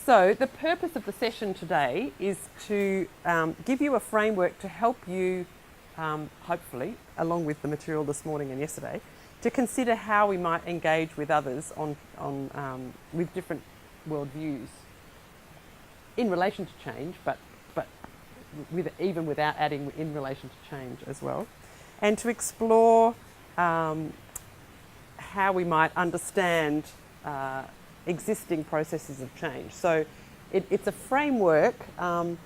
So the purpose of the session today is to give you a framework to help you, hopefully, along with the material this morning and yesterday, to consider how we might engage with others with different worldviews in relation to change, but even without adding in relation to change as well, and to explore how we might understand existing processes of change. So it's a framework, and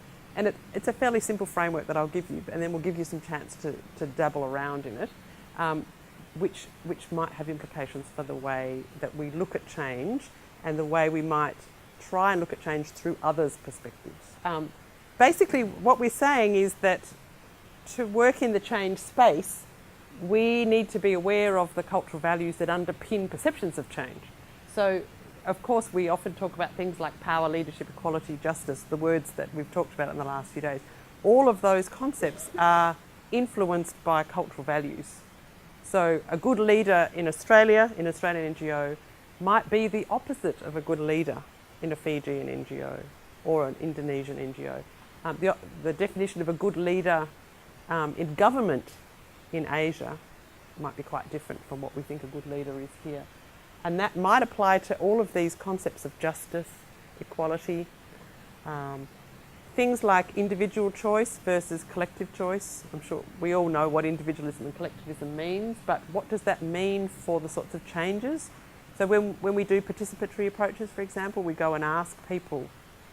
it's a fairly simple framework that I'll give you, and then we'll give you some chance to dabble around in it, which might have implications for the way that we look at change and the way we might try and look at change through others' perspectives. Basically, what we're saying is that to work in the change space, we need to be aware of the cultural values that underpin perceptions of change. So, of course, we often talk about things like power, leadership, equality, justice, the words that we've talked about in the last few days. All of those concepts are influenced by cultural values. So a good leader in Australia, in an Australian NGO, might be the opposite of a good leader in a Fijian NGO or an Indonesian NGO. The definition of a good leader in government in Asia might be quite different from what we think a good leader is here. And that might apply to all of these concepts of justice, equality, things like individual choice versus collective choice. I'm sure we all know what individualism and collectivism means, but what does that mean for the sorts of changes? So when we do participatory approaches, for example, we go and ask people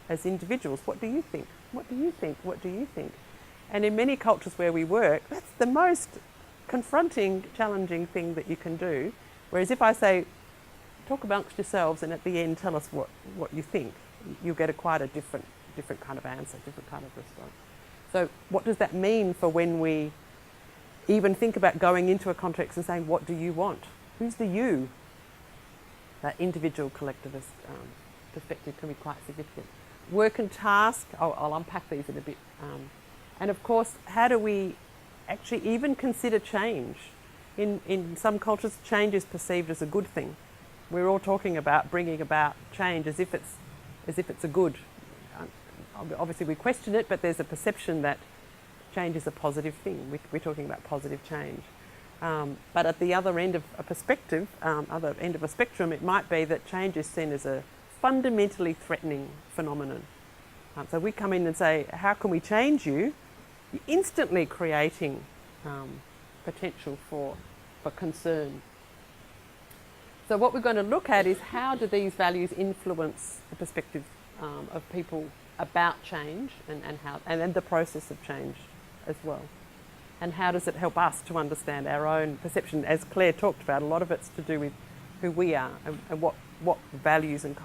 as individuals, what do you think? What do you think? What do you think? And in many cultures where we work, that's the most confronting, challenging thing that you can do. Whereas if I say, talk amongst yourselves and at the end tell us what you think, you'll get quite a different kind of answer, different kind of response. So what does that mean for when we even think about going into a context and saying, what do you want? Who's the you? That individual collectivist perspective can be quite significant. Work and task, I'll unpack these in a bit. And of course, how do we actually even consider change? In some cultures, change is perceived as a good thing. We're all talking about bringing about change as if it's a good. Obviously, we question it, but there's a perception that change is a positive thing. We're talking about positive change. But at the other end of a perspective, other end of a spectrum, it might be that change is seen as a fundamentally threatening phenomenon. So we come in and say, how can we change you? You're instantly creating potential for concern. So what we're going to look at is how do these values influence the perspective of people about change and the process of change as well. And how does it help us to understand our own perception? As Claire talked about, a lot of it's to do with who we are and what values and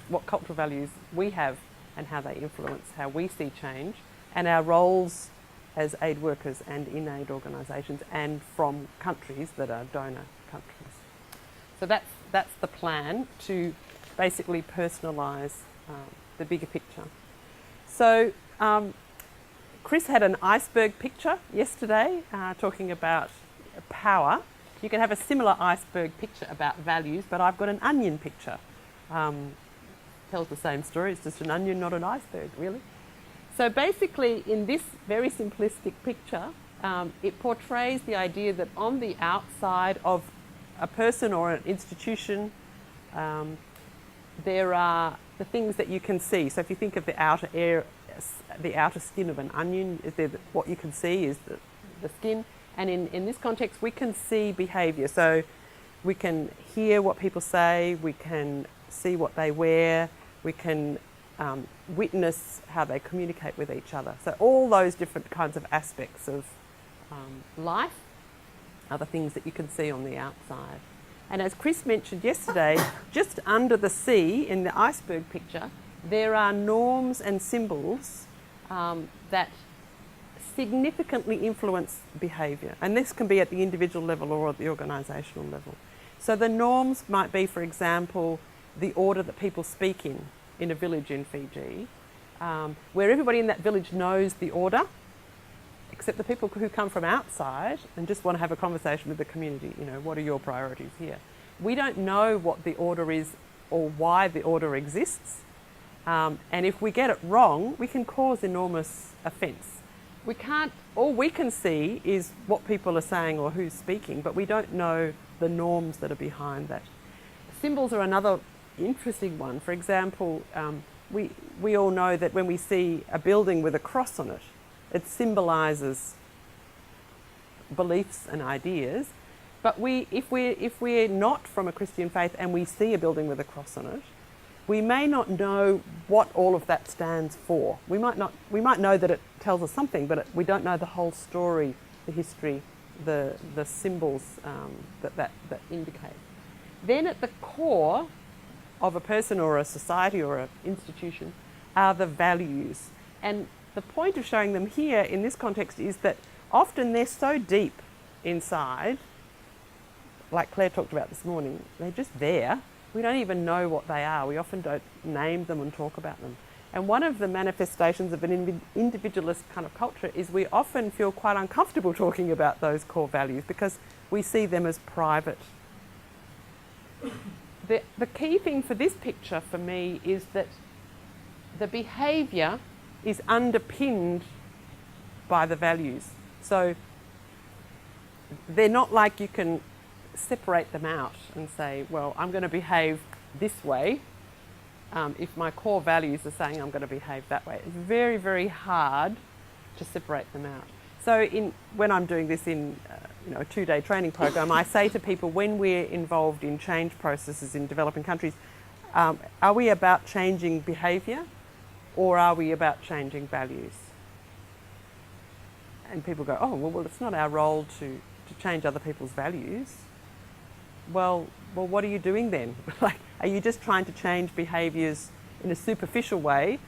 what cultural values we have and how they influence how we see change and our roles as aid workers and in aid organisations and from countries that are donor countries. So that's the plan, to basically personalise the bigger picture. So Chris had an iceberg picture yesterday talking about power. You can have a similar iceberg picture about values, but I've got an onion picture. Tells the same story, it's just an onion, not an iceberg, really. So basically, in this very simplistic picture, it portrays the idea that on the outside of a person or an institution, there are the things that you can see. So if you think of the outer skin of an onion, what you can see is the skin. And in this context, we can see behaviour. So we can hear what people say, we can see what they wear, we can witness how they communicate with each other. So all those different kinds of aspects of life are the things that you can see on the outside. And as Chris mentioned yesterday, just under the sea in the iceberg picture, there are norms and symbols that significantly influence behaviour. And this can be at the individual level or at the organisational level. So the norms might be, for example, the order that people speak in a village in Fiji, where everybody in that village knows the order, except the people who come from outside and just want to have a conversation with the community. You know, what are your priorities here? We don't know what the order is or why the order exists, And if we get it wrong, we can cause enormous offence. All we can see is what people are saying or who's speaking, but we don't know the norms that are behind that. Symbols are another interesting one. For example, we all know that when we see a building with a cross on it, it symbolises beliefs and ideas. But if we're not from a Christian faith and we see a building with a cross on it, we may not know what all of that stands for. We might know that it tells us something, but we don't know the whole story, the history, the symbols that indicate. Then at the core of a person or a society or an institution are the values. And the point of showing them here in this context is that often they're so deep inside, like Claire talked about this morning, they're just there. We don't even know what they are. We often don't name them and talk about them. And one of the manifestations of an individualist kind of culture is we often feel quite uncomfortable talking about those core values because we see them as private. The key thing for this picture for me is that the behaviour is underpinned by the values. So they're not like you can separate them out and say, well, I'm going to behave this way if my core values are saying I'm going to behave that way. It's very, very hard to separate them out. So when I'm doing this in a 2-day training program, I say to people, when we're involved in change processes in developing countries, are we about changing behaviour or are we about changing values? And people go, oh, well, it's not our role to change other people's values. Well, what are you doing then? Like, are you just trying to change behaviours in a superficial way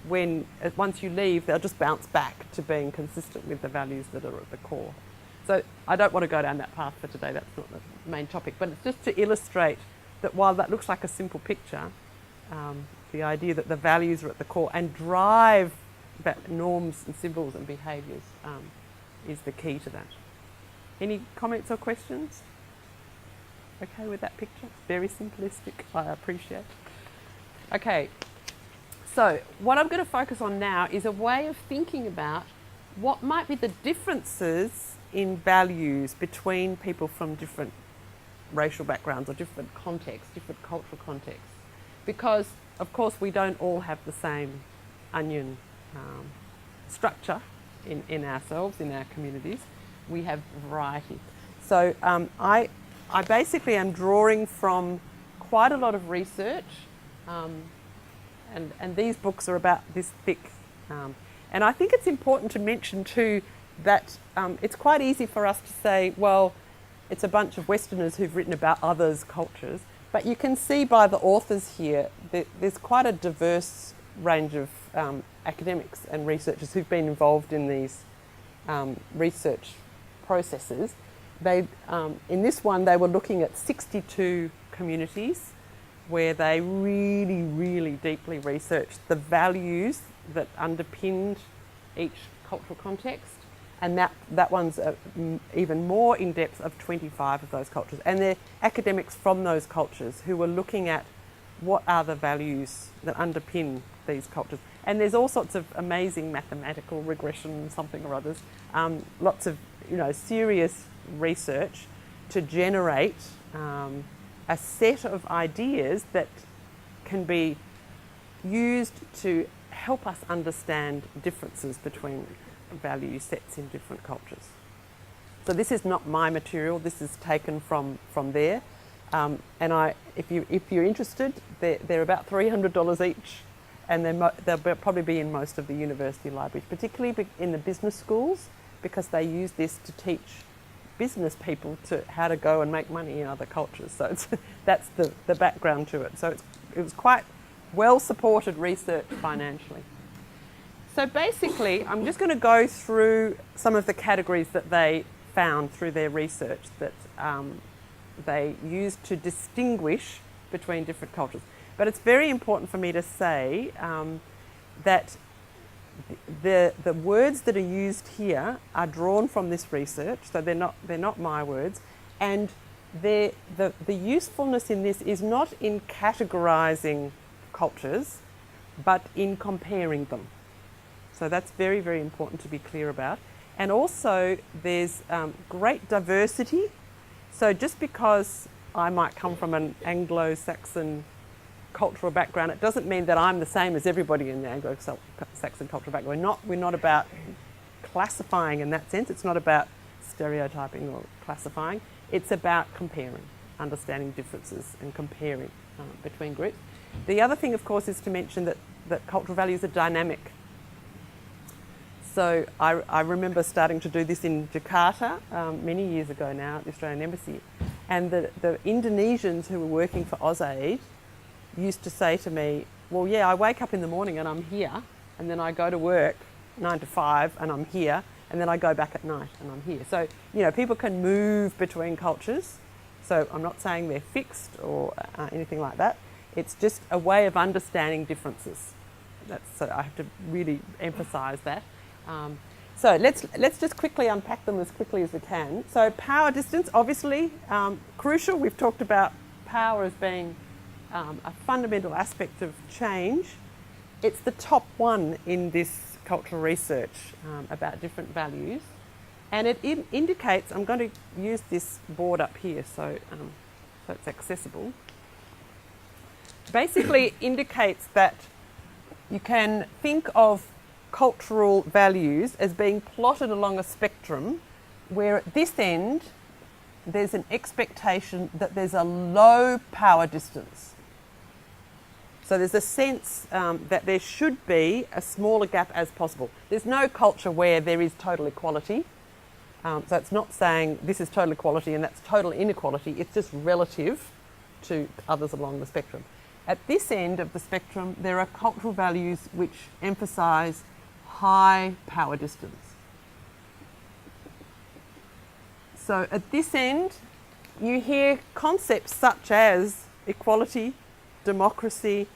when once you leave, they'll just bounce back to being consistent with the values that are at the core? So I don't want to go down that path for today. That's not the main topic. But it's just to illustrate that while that looks like a simple picture, the idea that the values are at the core and drive that norms and symbols and behaviours is the key to that. Any comments or questions? Okay with that picture? It's very simplistic, I appreciate. Okay, so what I'm going to focus on now is a way of thinking about what might be the differences in values between people from different racial backgrounds or different contexts, different cultural contexts. Because, of course, we don't all have the same onion structure in ourselves, in our communities. We have variety. So I basically am drawing from quite a lot of research, and these books are about this thick. And I think it's important to mention too that it's quite easy for us to say, well, it's a bunch of Westerners who've written about others' cultures, but you can see by the authors here that there's quite a diverse range of academics and researchers who've been involved in these research processes. In this one, they were looking at 62 communities where they really, really deeply researched the values that underpinned each cultural context. And that one's even more in depth of 25 of those cultures. And they're academics from those cultures who were looking at what are the values that underpin these cultures. And there's all sorts of amazing mathematical regression, something or others, lots of serious research to generate a set of ideas that can be used to help us understand differences between value sets in different cultures. So this is not my material, this is taken from there. And if you're interested, they're about $300 each, and they'll probably be in most of the university libraries, particularly in the business schools, because they use this to teach business people how to go and make money in other cultures. So that's the background to it. So it was quite well supported research financially. So basically, I'm just going to go through some of the categories that they found through their research that they used to distinguish between different cultures. But it's very important for me to say that the words that are used here are drawn from this research, so they're not my words, and the usefulness in this is not in categorising cultures, but in comparing them. So that's very, very important to be clear about. And also there's great diversity. So just because I might come from an Anglo-Saxon cultural background, it doesn't mean that I'm the same as everybody in the Anglo-Saxon cultural background. We're not about classifying in that sense. It's not about stereotyping or classifying. It's about comparing, understanding differences and comparing between groups. The other thing, of course, is to mention that cultural values are dynamic. So I remember starting to do this in Jakarta many years ago now at the Australian Embassy, and the Indonesians who were working for AusAid used to say to me, well, yeah, I wake up in the morning and I'm here, and then I go to work 9 to 5 and I'm here, and then I go back at night and I'm here. So, you know, people can move between cultures. So I'm not saying they're fixed or anything like that. It's just a way of understanding differences. So I have to really emphasise that. So let's just quickly unpack them as quickly as we can. So power distance, obviously crucial. We've talked about power as being a fundamental aspect of change. It's the top one in this cultural research about different values. And it indicates, I'm going to use this board up here so it's accessible. Basically indicates that you can think of cultural values as being plotted along a spectrum where at this end there's an expectation that there's a low power distance. So there's a sense that there should be a smaller gap as possible. There's no culture where there is total equality. So it's not saying this is total equality and that's total inequality. It's just relative to others along the spectrum. At this end of the spectrum, there are cultural values which emphasise high power distance. So at this end, you hear concepts such as equality, democracy,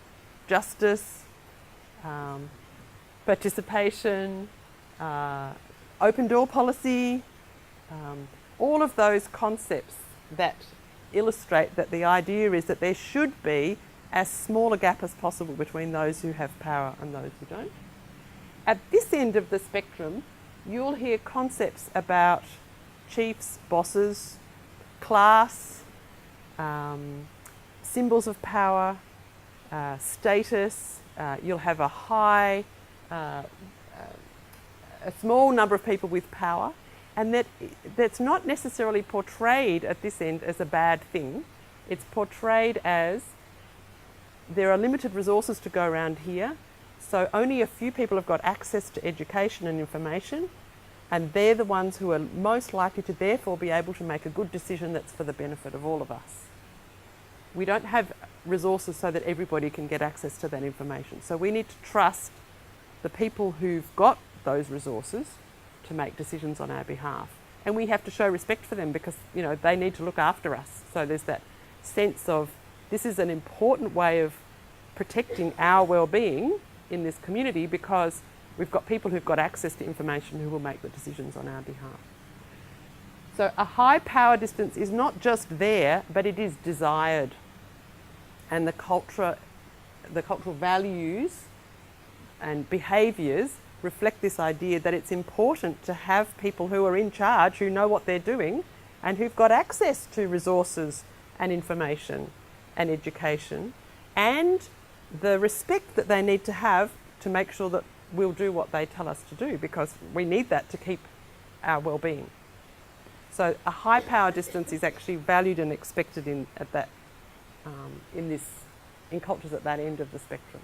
justice, participation, open door policy, all of those concepts that illustrate that the idea is that there should be as small a gap as possible between those who have power and those who don't. At this end of the spectrum, you'll hear concepts about chiefs, bosses, class, symbols of power, status. You'll have a small number of people with power, and that's not necessarily portrayed at this end as a bad thing. It's portrayed as there are limited resources to go around here, so only a few people have got access to education and information, and they're the ones who are most likely to therefore be able to make a good decision that's for the benefit of all of us. We don't have resources so that everybody can get access to that information. So we need to trust the people who've got those resources to make decisions on our behalf. And we have to show respect for them because, you know, they need to look after us. So there's that sense of this is an important way of protecting our well-being in this community because we've got people who've got access to information who will make the decisions on our behalf. So a high power distance is not just there, but it is desired. And the cultural values and behaviours reflect this idea that it's important to have people who are in charge, who know what they're doing, and who've got access to resources and information and education, and the respect that they need to have to make sure that we'll do what they tell us to do, because we need that to keep our well-being. So a high power distance is actually valued and expected in cultures at that end of the spectrum.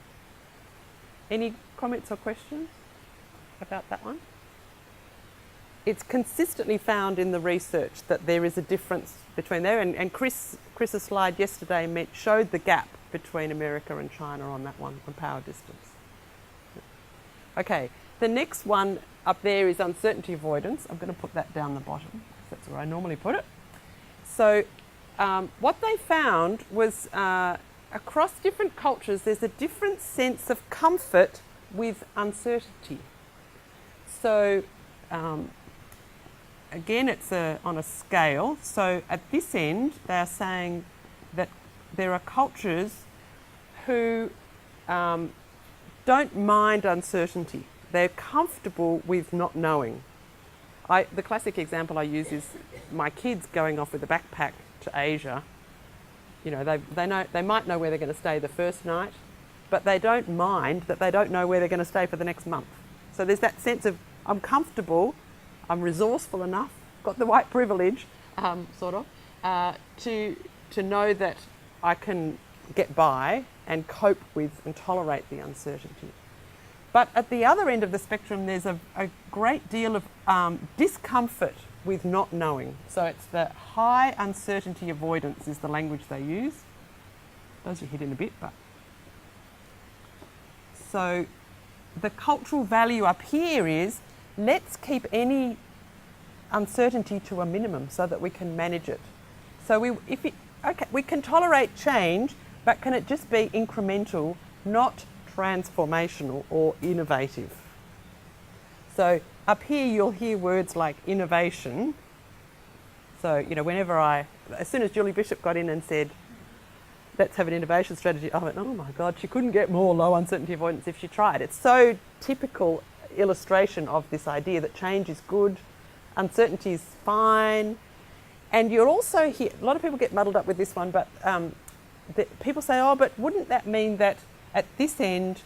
Any comments or questions about that one? It's consistently found in the research that there is a difference between there, and Chris's slide yesterday showed the gap between America and China on that one, on power distance. Okay, the next one up there is uncertainty avoidance. I'm going to put that down the bottom, because that's where I normally put it. So what they found was across different cultures, there's a different sense of comfort with uncertainty. So again, it's on a scale. So at this end, they're saying that there are cultures who don't mind uncertainty. They're comfortable with not knowing. The classic example I use is my kids going off with a backpack to Asia. You know, they might know where they're going to stay the first night, but they don't mind that they don't know where they're going to stay for the next month. So there's that sense of, I'm comfortable, I'm resourceful enough, got the white privilege, to know that I can get by and cope with and tolerate the uncertainty. But at the other end of the spectrum, there's a great deal of discomfort with not knowing. So it's the high uncertainty avoidance is the language they use. Those are hit in a bit, but. So the cultural value up here is, let's keep any uncertainty to a minimum so that we can manage it. So we can tolerate change, but can it just be incremental, not transformational or innovative? So up here you'll hear words like innovation. So, you know, as soon as Julie Bishop got in and said, let's have an innovation strategy, I went, oh my God, she couldn't get more low uncertainty avoidance if she tried. It's so typical illustration of this idea that change is good, uncertainty is fine. And you'll also hear, a lot of people get muddled up with this one, but people say, oh, but wouldn't that mean that at this end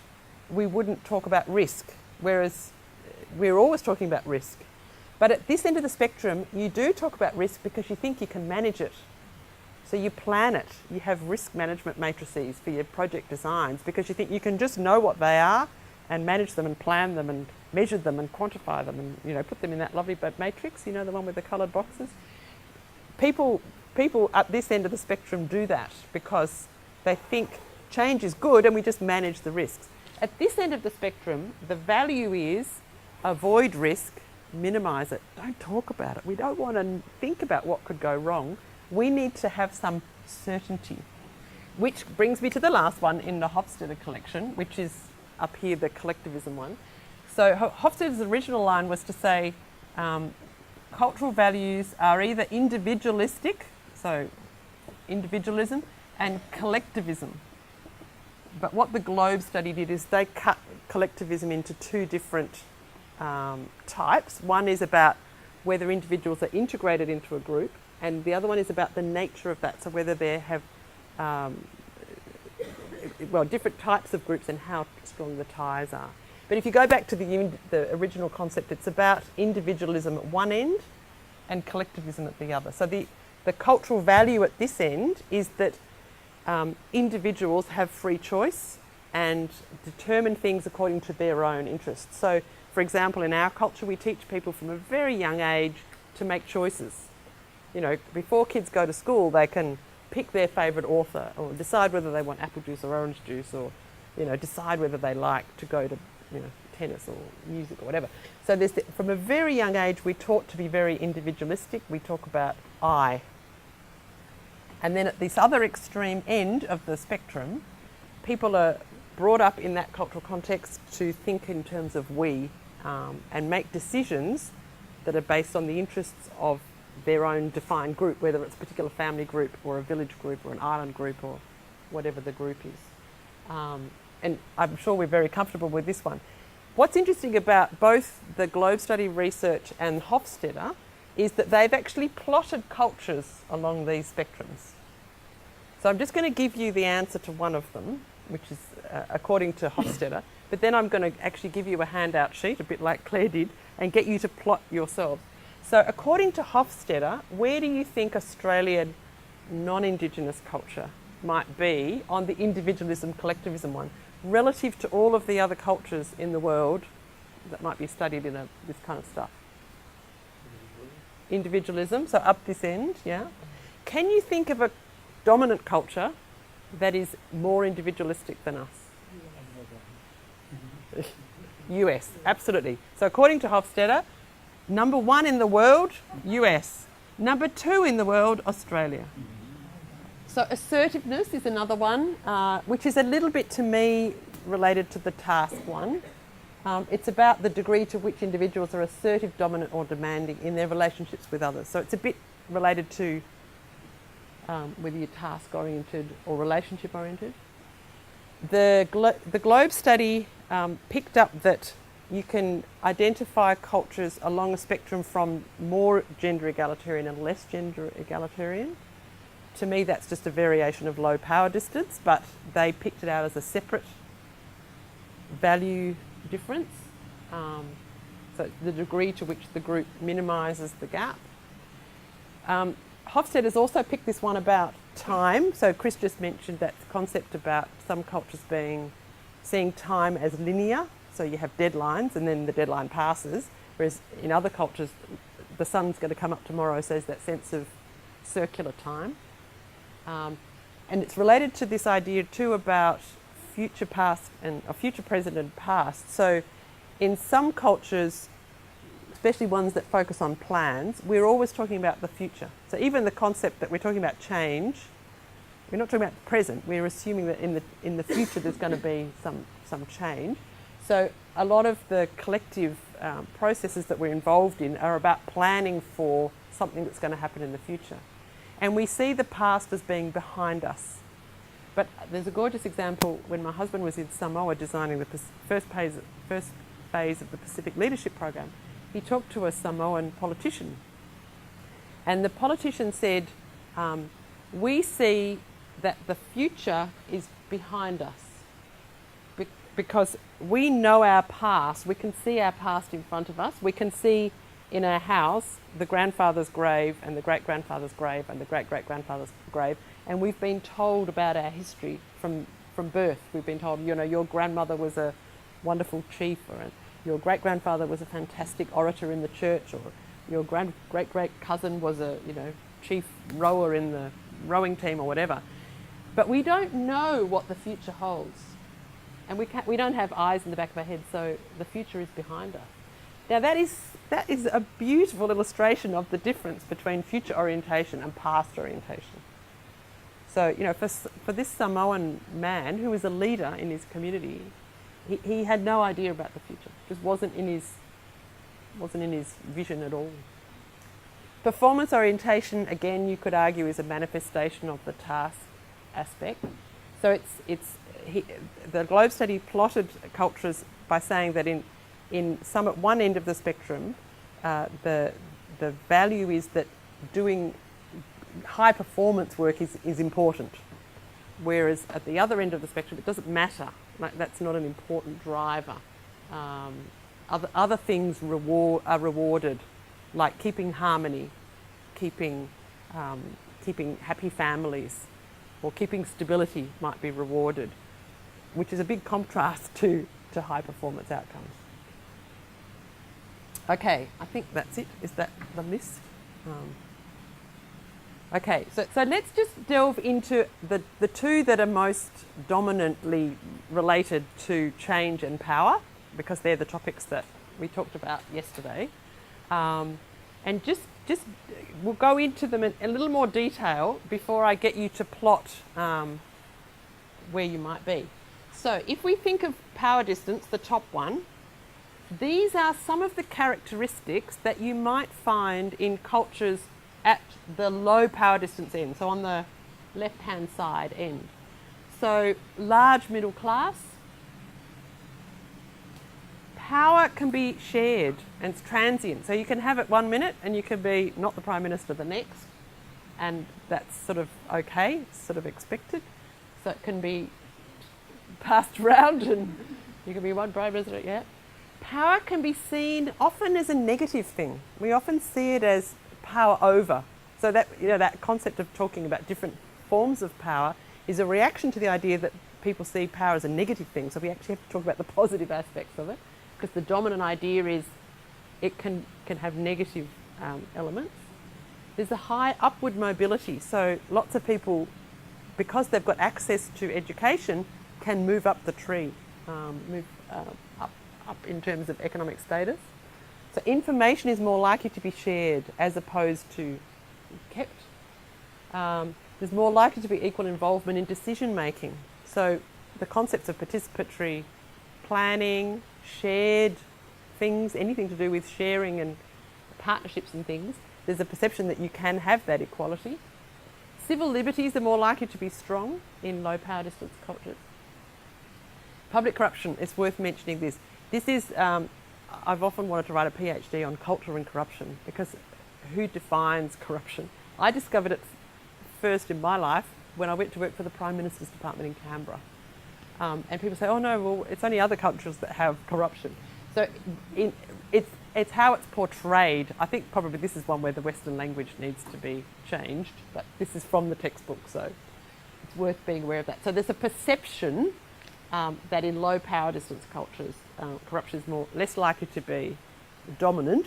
we wouldn't talk about risk, whereas we're always talking about risk. But at this end of the spectrum, you do talk about risk because you think you can manage it. So you plan it. You have risk management matrices for your project designs because you think you can just know what they are and manage them and plan them and measure them and quantify them and, you know, put them in that lovely matrix, you know, the one with the coloured boxes. People at this end of the spectrum do that because they think change is good and we just manage the risks. At this end of the spectrum, the value is avoid risk, minimise it. Don't talk about it. We don't want to think about what could go wrong. We need to have some certainty. Which brings me to the last one in the Hofstede collection, which is up here, the collectivism one. So Hofstede's original line was to say cultural values are either individualistic, so individualism, and collectivism. But what the Globe study did is they cut collectivism into two different types. One is about whether individuals are integrated into a group, and the other one is about the nature of that, so whether they have different types of groups and how strong the ties are. But if you go back to the original concept, it's about individualism at one end and collectivism at the other. So the cultural value at this end is that individuals have free choice and determine things according to their own interests. So, for example, in our culture, we teach people from a very young age to make choices. You know, before kids go to school, they can pick their favourite author or decide whether they want apple juice or orange juice, or, you know, decide whether they like to go to, you know, tennis or music or whatever. So from a very young age, we're taught to be very individualistic. We talk about I. And then at this other extreme end of the spectrum, people are brought up in that cultural context to think in terms of we and make decisions that are based on the interests of their own defined group, whether it's a particular family group or a village group or an island group or whatever the group is. And I'm sure we're very comfortable with this one. What's interesting about both the Globe Study research and Hofstede is that they've actually plotted cultures along these spectrums. So I'm just going to give you the answer to one of them, which is according to Hofstede, but then I'm going to actually give you a handout sheet, a bit like Claire did, and get you to plot yourselves. So according to Hofstede, where do you think Australian non-Indigenous culture might be on the individualism, collectivism one, relative to all of the other cultures in the world that might be studied in this kind of stuff? Individualism, so up this end, yeah. Can you think of a dominant culture that is more individualistic than us? US, absolutely. So according to Hofstede, number 1 in the world, US. Number 2 in the world, Australia. So assertiveness is another one, which is a little bit, to me, related to the task one. It's about the degree to which individuals are assertive, dominant or demanding in their relationships with others. So it's a bit related to whether you're task-oriented or relationship-oriented. The Globe study picked up that you can identify cultures along a spectrum from more gender egalitarian and less gender egalitarian. To me, that's just a variation of low power distance, but they picked it out as a separate value difference. So the degree to which the group minimises the gap. Hofstede has also picked this one about time. So Chris just mentioned that concept about some cultures seeing time as linear. So you have deadlines and then the deadline passes, whereas in other cultures, the sun's going to come up tomorrow, so there's that sense of circular time. And it's related to this idea too about future past and future present and past. So in some cultures, especially ones that focus on plans, we're always talking about the future. So even the concept that we're talking about change, we're not talking about the present, we're assuming that in the future there's going to be some change. So a lot of the collective processes that we're involved in are about planning for something that's going to happen in the future. And we see the past as being behind us. But there's a gorgeous example when my husband was in Samoa designing the first phase of the Pacific Leadership Program. He talked to a Samoan politician. And the politician said, we see that the future is behind us. Because we know our past, we can see our past in front of us. We can see in our house the grandfather's grave and the great-grandfather's grave and the great-great-grandfather's grave. And we've been told about our history from birth. We've been told, your grandmother was a wonderful chief, or your great-grandfather was a fantastic orator in the church, or your great-great-cousin was a chief rower in the rowing team or whatever. But we don't know what the future holds. And we don't have eyes in the back of our head, so the future is behind us. Now that is a beautiful illustration of the difference between future orientation and past orientation. So for this Samoan man who was a leader in his community, he had no idea about the future. It just wasn't in his vision at all. Performance orientation, again, you could argue, is a manifestation of the task aspect. So the Globe study plotted cultures by saying that in some at one end of the spectrum, the value is that doing high performance work is important, whereas at the other end of the spectrum it doesn't matter. Like, that's not an important driver. Other things are rewarded, like keeping harmony, keeping happy families, or keeping stability might be rewarded, which is a big contrast to high performance outcomes. Okay, I think that's it. Is that the list? Okay, so let's just delve into the two that are most dominantly related to change and power, because they're the topics that we talked about yesterday. And just we'll go into them in a little more detail before I get you to plot where you might be. So if we think of power distance, the top one, these are some of the characteristics that you might find in cultures at the low power distance end, so on the left-hand side end. So large middle class. Power can be shared and it's transient. So you can have it 1 minute and you can be not the Prime Minister the next, and that's sort of okay, it's sort of expected. So it can be passed around and you can be one Prime Minister, yeah. Power can be seen often as a negative thing. We often see it as power over. So that that concept of talking about different forms of power is a reaction to the idea that people see power as a negative thing. So we actually have to talk about the positive aspects of it, because the dominant idea is it can have negative elements. There's a high upward mobility. So lots of people, because they've got access to education, can move up the tree, move up in terms of economic status. So information is more likely to be shared as opposed to kept. There's more likely to be equal involvement in decision making. So the concepts of participatory planning, shared things, anything to do with sharing and partnerships and things, there's a perception that you can have that equality. Civil liberties are more likely to be strong in low power distance cultures. Public corruption, it's worth mentioning this. This is, I've often wanted to write a PhD on culture and corruption, because who defines corruption? I discovered it first in my life when I went to work for the Prime Minister's Department in Canberra. And people say, oh no, well, it's only other countries that have corruption. So it's how it's portrayed. I think probably this is one where the Western language needs to be changed, but this is from the textbook, so it's worth being aware of that. So there's a perception that in low power distance cultures, corruption is less likely to be dominant.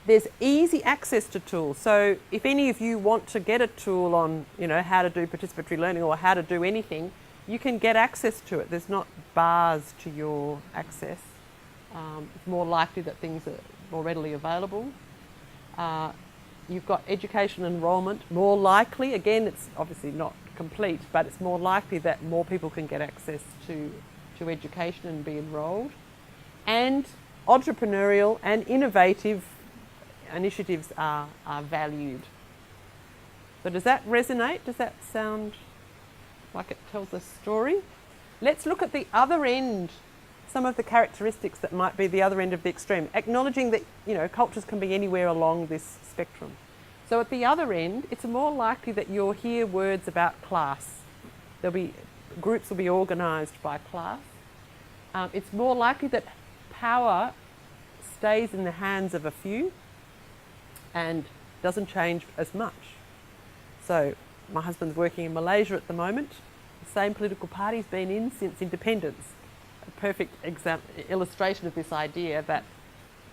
There's easy access to tools. So if any of you want to get a tool on, how to do participatory learning or how to do anything, you can get access to it. There's not bars to your access. It's more likely that things are more readily available. You've got education enrolment, more likely. Again, it's obviously not complete, but it's more likely that more people can get access to education and be enrolled. And entrepreneurial and innovative initiatives are valued. So does that resonate? Does that sound like it tells a story? Let's look at the other end, some of the characteristics that might be the other end of the extreme, acknowledging that cultures can be anywhere along this spectrum. So at the other end, it's more likely that you'll hear words about class. Groups will be organised by class. It's more likely that power stays in the hands of a few and doesn't change as much. So my husband's working in Malaysia at the moment. The same political party's been in since independence. A perfect illustration of this idea that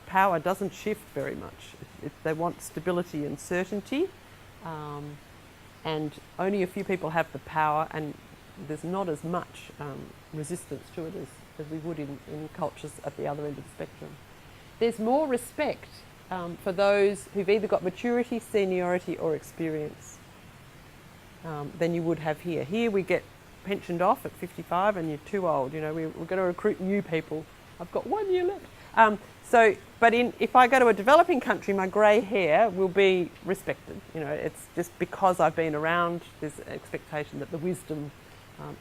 power doesn't shift very much. They want stability and certainty, and only a few people have the power, and there's not as much resistance to it as we would in cultures at the other end of the spectrum. There's more respect for those who've either got maturity, seniority or experience than you would have here. Here we get pensioned off at 55 and you're too old. We're going to recruit new people. I've got 1 year left. If I go to a developing country, my grey hair will be respected. It's just because I've been around, there's an expectation that the wisdom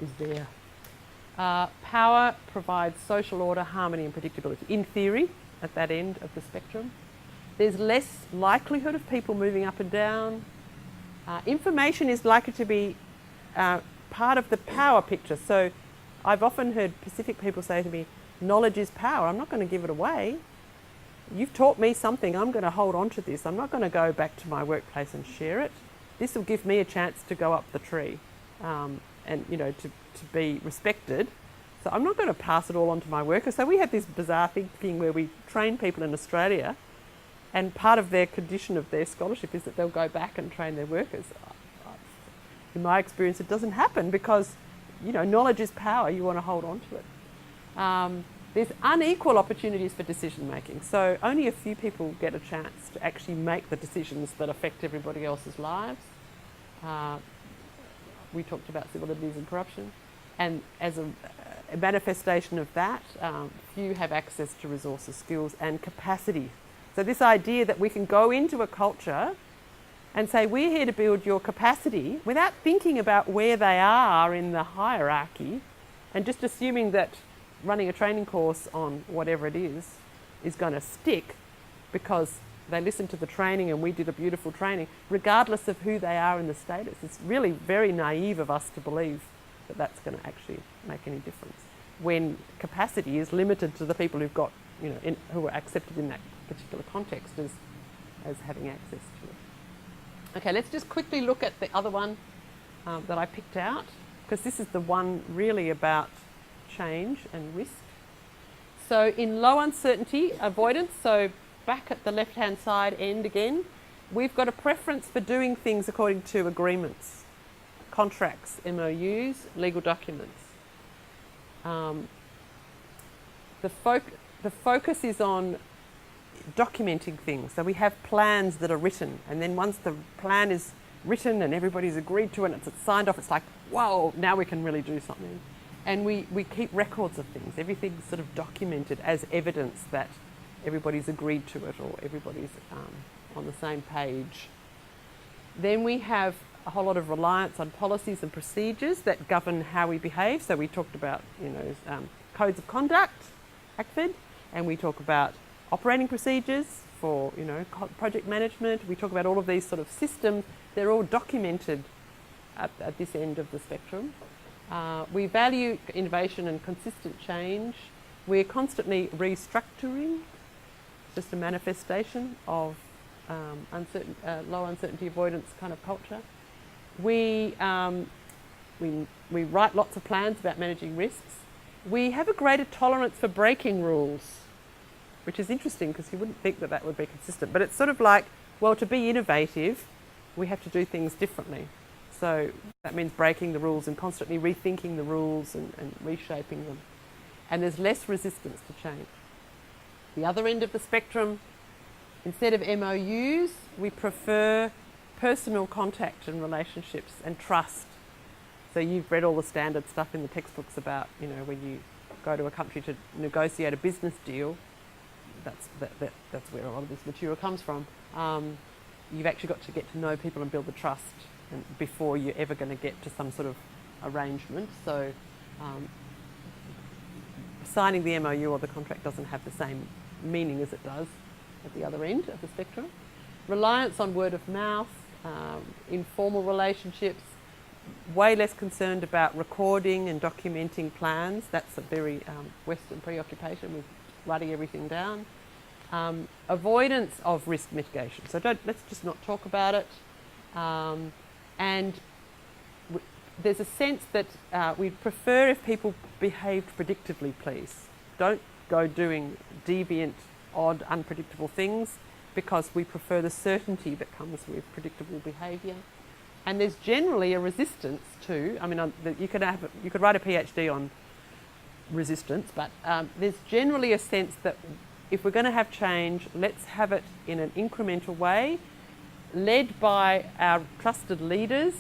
is there. Power provides social order, harmony and predictability. In theory, at that end of the spectrum. There's less likelihood of people moving up and down. Information is likely to be part of the power picture. So I've often heard Pacific people say to me, knowledge is power. I'm not going to give it away. You've taught me something. I'm going to hold on to this. I'm not going to go back to my workplace and share it. This will give me a chance to go up the tree and to be respected. So I'm not going to pass it all on to my workers. So we have this bizarre thing where we train people in Australia, and part of their condition of their scholarship is that they'll go back and train their workers. In my experience, it doesn't happen because, knowledge is power. You want to hold on to it. There's unequal opportunities for decision making. So only a few people get a chance to actually make the decisions that affect everybody else's lives. We talked about civil liberties and corruption. And as a manifestation of that, few have access to resources, skills and capacity. So this idea that we can go into a culture and say, we're here to build your capacity without thinking about where they are in the hierarchy and just assuming that running a training course on whatever it is going to stick because they listened to the training and we did a beautiful training, regardless of who they are in the status. It's really very naive of us to believe that that's going to actually make any difference when capacity is limited to the people who've got, who are accepted in that particular context as having access to it. Okay, let's just quickly look at the other one that I picked out, because this is the one really about change and risk. So in low uncertainty, avoidance, so back at the left-hand side end again, we've got a preference for doing things according to agreements, contracts, MOUs, legal documents. The focus is on documenting things. So we have plans that are written, and then once the plan is written and everybody's agreed to it and it's signed off, it's like, whoa, now we can really do something. And we keep records of things. Everything's sort of documented as evidence that everybody's agreed to it or everybody's on the same page. Then we have a whole lot of reliance on policies and procedures that govern how we behave. So we talked about, codes of conduct, ACFID, and we talk about operating procedures for, project management. We talk about all of these sort of systems. They're all documented at this end of the spectrum. We value innovation and consistent change. We're constantly restructuring, just a manifestation of low uncertainty avoidance kind of culture. We write lots of plans about managing risks. We have a greater tolerance for breaking rules, which is interesting because you wouldn't think that that would be consistent. But it's sort of like, well, to be innovative, we have to do things differently. So that means breaking the rules and constantly rethinking the rules and reshaping them. And there's less resistance to change. The other end of the spectrum, instead of MOUs, we prefer personal contact and relationships and trust. So you've read all the standard stuff in the textbooks about, when you go to a country to negotiate a business deal, that's where a lot of this material comes from. You've actually got to get to know people and build the trust before you're ever going to get to some sort of arrangement. So signing the MOU or the contract doesn't have the same meaning as it does at the other end of the spectrum. Reliance on word of mouth, informal relationships, way less concerned about recording and documenting plans. That's a very Western preoccupation with writing everything down. Avoidance of risk mitigation. So let's just not talk about it. And there's a sense that we prefer if people behaved predictably, please. Don't go doing deviant, odd, unpredictable things, because we prefer the certainty that comes with predictable behaviour. And there's generally a resistance to, you could write a PhD on resistance, but there's generally a sense that if we're going to have change, let's have it in an incremental way, led by our trusted leaders,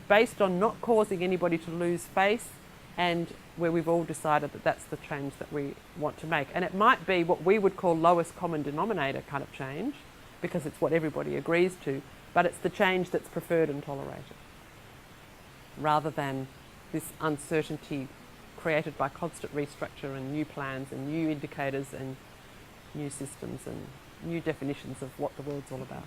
based on not causing anybody to lose face, and where we've all decided that that's the change that we want to make. And it might be what we would call lowest common denominator kind of change, because it's what everybody agrees to, but it's the change that's preferred and tolerated, rather than this uncertainty created by constant restructure and new plans and new indicators and new systems and new definitions of what the world's all about.